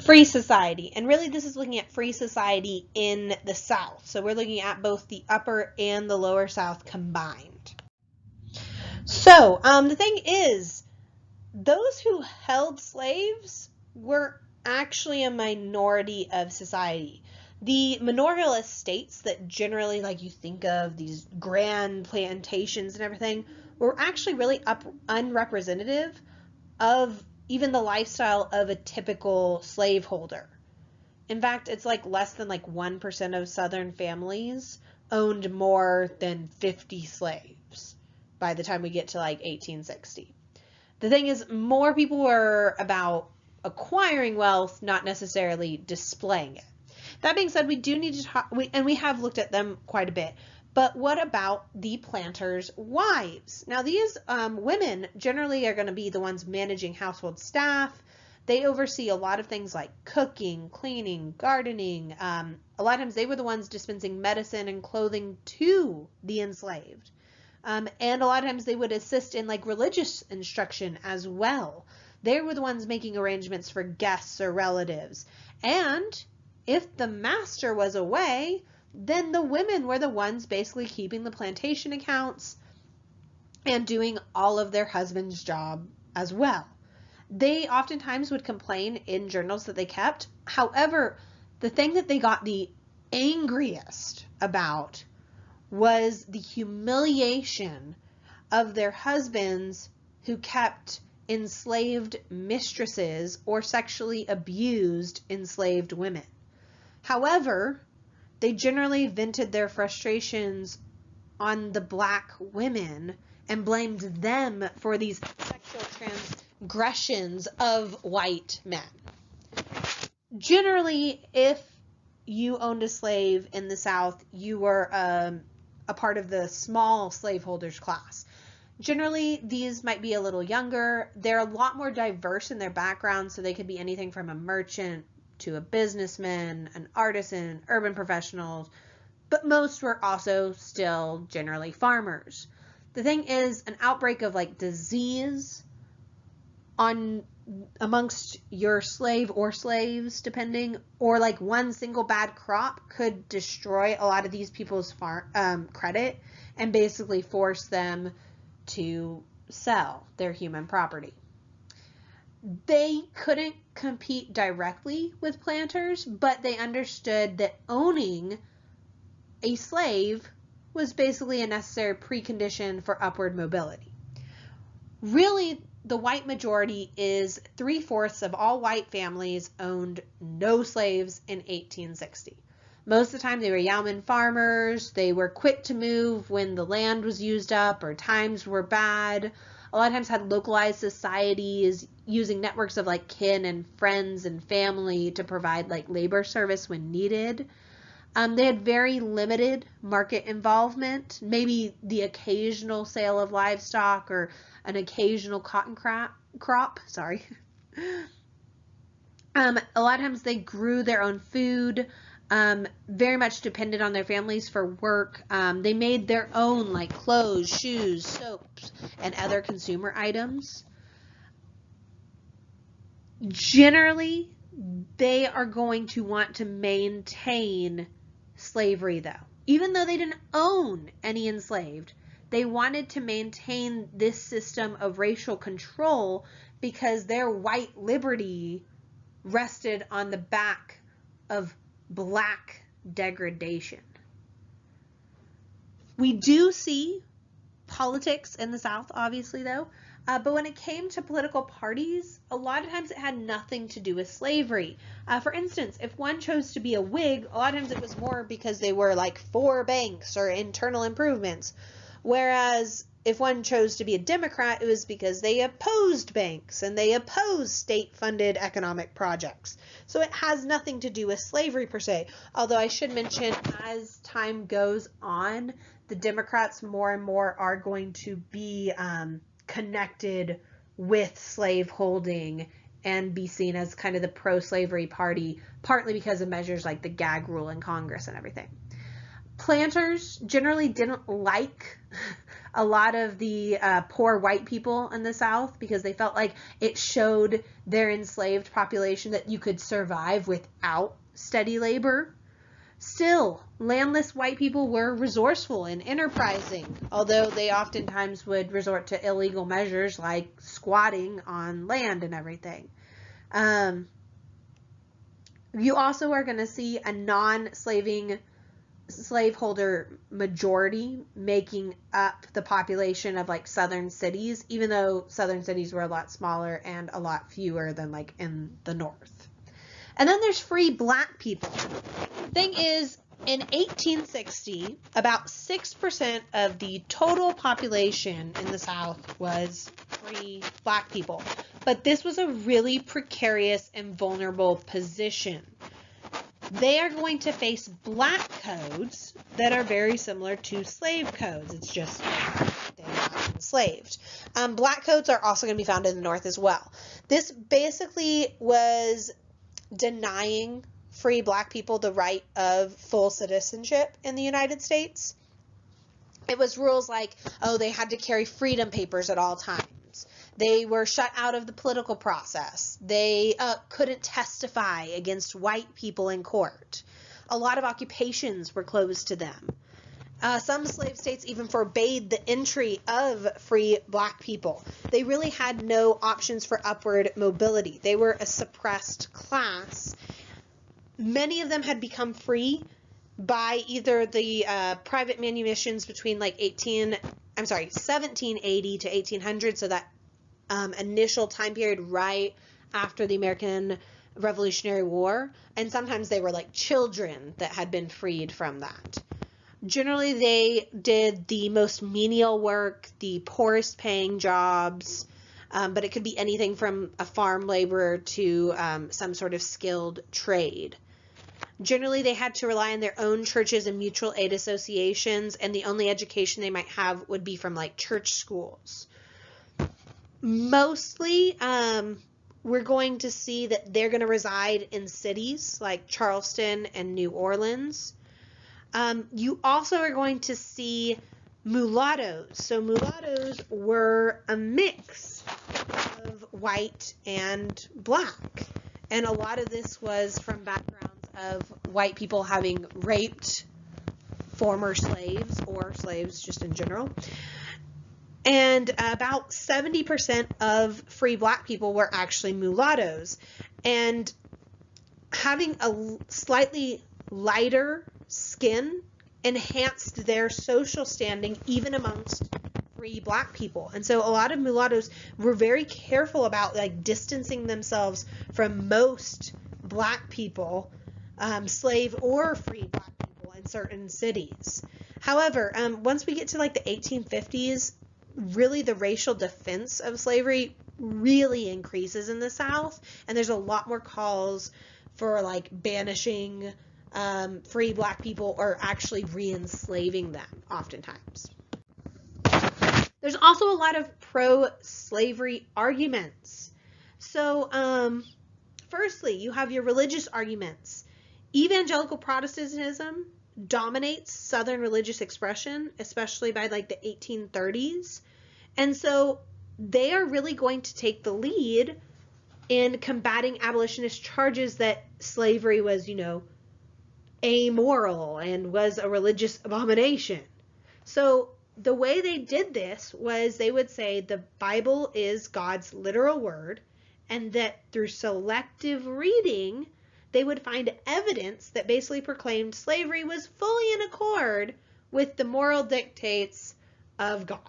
free society. And really this is looking at free society in the South. So we're looking at both the upper and the lower South combined. So the thing is, those who held slaves were actually a minority of society. The manorial estates that generally, like you think of, these grand plantations and everything, were actually really unrepresentative of even the lifestyle of a typical slaveholder. In fact, it's like less than like 1% of Southern families owned more than 50 slaves by the time we get to like 1860. The thing is, more people were about acquiring wealth, not necessarily displaying it. That being said, we do need to talk, and we have looked at them quite a bit. But what about the planters' wives? Now, these women generally are going to be the ones managing household staff. They oversee a lot of things like cooking, cleaning, gardening. A lot of times they were the ones dispensing medicine and clothing to the enslaved. And a lot of times they would assist in like religious instruction as well. They were the ones making arrangements for guests or relatives. And if the master was away, then the women were the ones basically keeping the plantation accounts and doing all of their husband's job as well. They oftentimes would complain in journals that they kept. However, the thing that they got the angriest about was the humiliation of their husbands who kept enslaved mistresses or sexually abused enslaved women. However, they generally vented their frustrations on the black women and blamed them for these sexual transgressions of white men. Generally, if you owned a slave in the South, you were a part of the small slaveholders class. Generally, these might be a little younger. They're a lot more diverse in their background, so they could be anything from a merchant to a businessman, an artisan, urban professionals, but most were also still generally farmers. The thing is, an outbreak of like disease amongst your slave or slaves, depending, or like one single bad crop could destroy a lot of these people's credit and basically force them to sell their human property. They couldn't compete directly with planters, but they understood that owning a slave was basically a necessary precondition for upward mobility. Really, the white majority is 3/4 of all white families owned no slaves in 1860. Most of the time they were yeoman farmers. They were quick to move when the land was used up or times were bad. A lot of times had localized societies using networks of like kin and friends and family to provide like labor service when needed. They had very limited market involvement, maybe the occasional sale of livestock or an occasional cotton crop. A lot of times they grew their own food, very much depended on their families for work. They made their own like clothes, shoes, soaps, and other consumer items. Generally, they are going to want to maintain slavery though. Even though they didn't own any enslaved, they wanted to maintain this system of racial control because their white liberty rested on the back of black degradation. We do see politics in the South, obviously, though. But when it came to political parties, a lot of times it had nothing to do with slavery. For instance, if one chose to be a Whig, a lot of times it was more because they were like for banks or internal improvements. Whereas if one chose to be a Democrat, it was because they opposed banks and they opposed state-funded economic projects. So it has nothing to do with slavery per se. Although I should mention, as time goes on, the Democrats more and more are going to be connected with slaveholding and be seen as kind of the pro-slavery party, partly because of measures like the gag rule in Congress and everything. Planters generally didn't like a lot of the poor white people in the South because they felt like it showed their enslaved population that you could survive without steady labor. Still, landless white people were resourceful and enterprising, although they oftentimes would resort to illegal measures like squatting on land and everything. You also are going to see a non-slaveholder majority making up the population of like southern cities, even though southern cities were a lot smaller and a lot fewer than like in the north. And then there's free black people. Thing is, in 1860, about 6% of the total population in the South was free black people. But this was a really precarious and vulnerable position. They are going to face black codes that are very similar to slave codes. It's just they're not enslaved. Black codes are also going to be found in the North as well. This basically was denying free black people the right of full citizenship in the United States. It was rules like, they had to carry freedom papers at all times. They were shut out of the political process. They couldn't testify against white people in court. A lot of occupations were closed to them. Some slave states even forbade the entry of free black people. They really had no options for upward mobility. They were a suppressed class. Many of them had become free by either the private manumissions between like 1780 to 1800, so that initial time period right after the American Revolutionary War, and sometimes they were like children that had been freed from that. Generally, they did the most menial work, the poorest paying jobs, but it could be anything from a farm laborer to some sort of skilled trade. Generally, they had to rely on their own churches and mutual aid associations, and the only education they might have would be from like church schools. Mostly, we're going to see that they're going to reside in cities like Charleston and New Orleans. You also are going to see mulattoes. So mulattoes were a mix of white and black. And a lot of this was from backgrounds of white people having raped former slaves or slaves just in general. And about 70% of free black people were actually mulattoes. And having a slightly lighter skin enhanced their social standing even amongst free black people. And so a lot of mulattoes were very careful about like distancing themselves from most black people, slave or free black people in certain cities. However, once we get to like the 1850s, really the racial defense of slavery really increases in the South, and there's a lot more calls for like banishing free black people or actually re-enslaving them oftentimes. There's also a lot of pro-slavery arguments. So firstly, you have your religious arguments. Evangelical Protestantism dominates Southern religious expression, especially by like the 1830s. And so they are really going to take the lead in combating abolitionist charges that slavery was, amoral and was a religious abomination. So the way they did this was they would say the Bible is God's literal word, and that through selective reading, they would find evidence that basically proclaimed slavery was fully in accord with the moral dictates of God.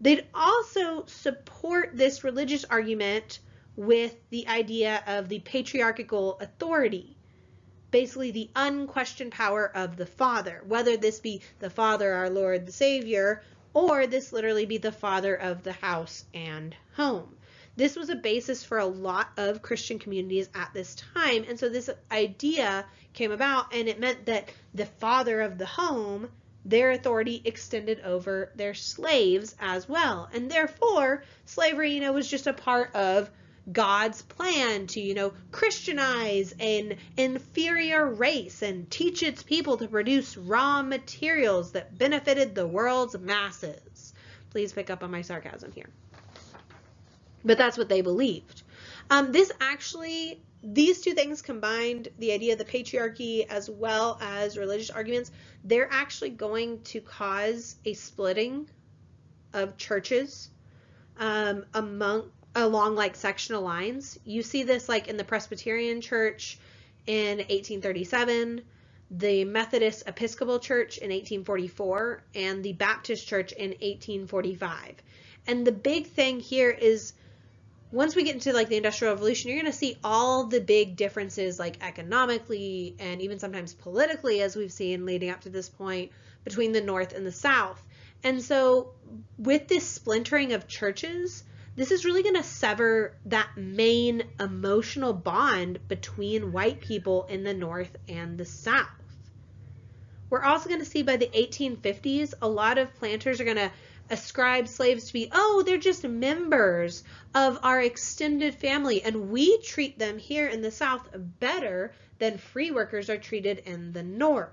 They'd also support this religious argument with the idea of the patriarchal authority, basically the unquestioned power of the Father, whether this be the Father, our Lord, the Savior, or this literally be the Father of the house and home. This was a basis for a lot of Christian communities at this time, and so this idea came about, and it meant that the father of the home, their authority extended over their slaves as well, and therefore slavery, was just a part of God's plan to, Christianize an inferior race and teach its people to produce raw materials that benefited the world's masses. Please pick up on my sarcasm here. But that's what they believed. These two things combined, the idea of the patriarchy as well as religious arguments, they're actually going to cause a splitting of churches along like sectional lines. You see this like in the Presbyterian Church in 1837, the Methodist Episcopal Church in 1844, and the Baptist Church in 1845. And the big thing here is, once we get into like the Industrial Revolution, you're going to see all the big differences, like economically and even sometimes politically, as we've seen leading up to this point, between the North and the South. And so with this splintering of churches, this is really going to sever that main emotional bond between white people in the North and the South. We're also going to see by the 1850s, a lot of planters are going to ascribe slaves to be, they're just members of our extended family, and we treat them here in the South better than free workers are treated in the North.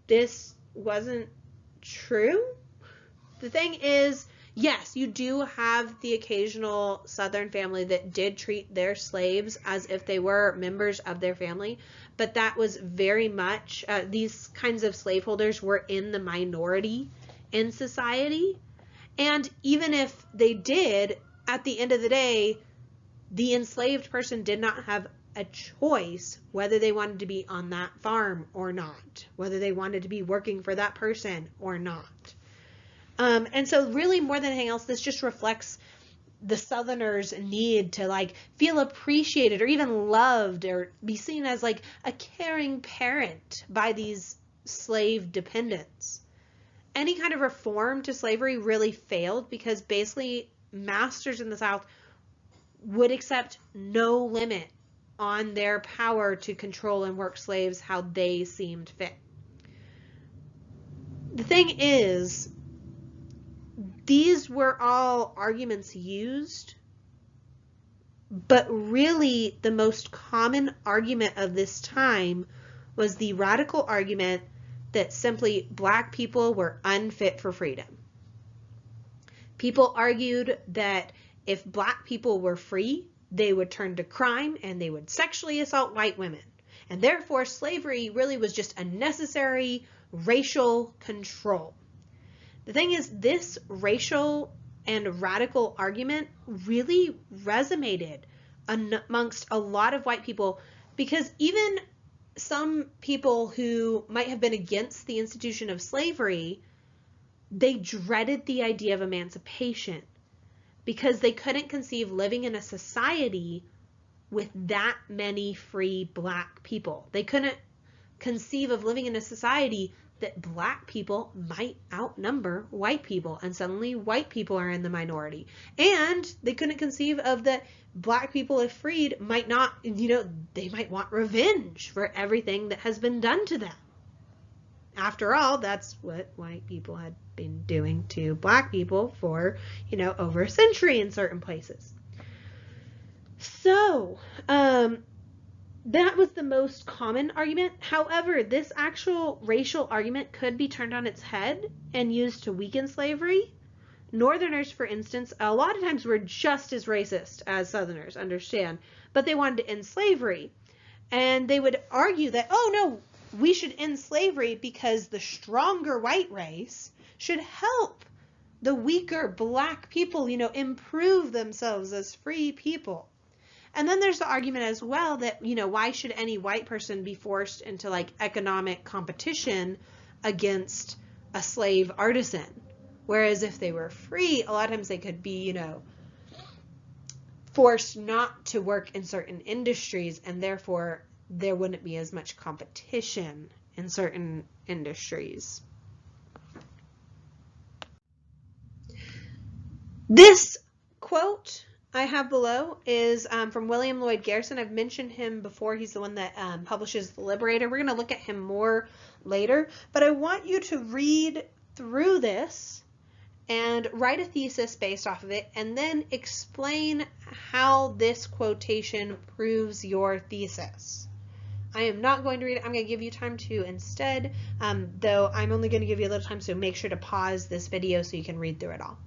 This wasn't true. The thing is, yes, you do have the occasional Southern family that did treat their slaves as if they were members of their family, but that was very much, these kinds of slaveholders were in the minority in society. And even if they did, at the end of the day, the enslaved person did not have a choice whether they wanted to be on that farm or not, whether they wanted to be working for that person or not. And so really, more than anything else, this just reflects the Southerners' need to like feel appreciated or even loved or be seen as like a caring parent by these slave dependents. Any kind of reform to slavery really failed because basically masters in the South would accept no limit on their power to control and work slaves how they seemed fit. The thing is, these were all arguments used, but really the most common argument of this time was the radical argument that simply black people were unfit for freedom. People argued that if black people were free, they would turn to crime and they would sexually assault white women. And therefore, slavery really was just a necessary racial control. The thing is, this racial and radical argument really resonated amongst a lot of white people, because even some people who might have been against the institution of slavery, they dreaded the idea of emancipation because they couldn't conceive living in a society with that many free black people. They couldn't conceive of living in a society that black people might outnumber white people, and suddenly white people are in the minority. And they couldn't conceive of that black people, if freed, might not, they might want revenge for everything that has been done to them. After all, that's what white people had been doing to black people for, over a century in certain places. So, that was the most common argument. However, this actual racial argument could be turned on its head and used to weaken slavery. Northerners, for instance, a lot of times were just as racist as Southerners, understand, but they wanted to end slavery. And they would argue that, no, we should end slavery because the stronger white race should help the weaker black people, improve themselves as free people. And then there's the argument as well that, why should any white person be forced into like economic competition against a slave artisan? Whereas if they were free, a lot of times they could be, forced not to work in certain industries, and therefore there wouldn't be as much competition in certain industries. This quote I have below is from William Lloyd Garrison. I've mentioned him before. He's the one that publishes The Liberator. We're going to look at him more later, but I want you to read through this and write a thesis based off of it, and then explain how this quotation proves your thesis. I am not going to read it. I'm going to give you time to instead, though I'm only going to give you a little time, so make sure to pause this video so you can read through it all.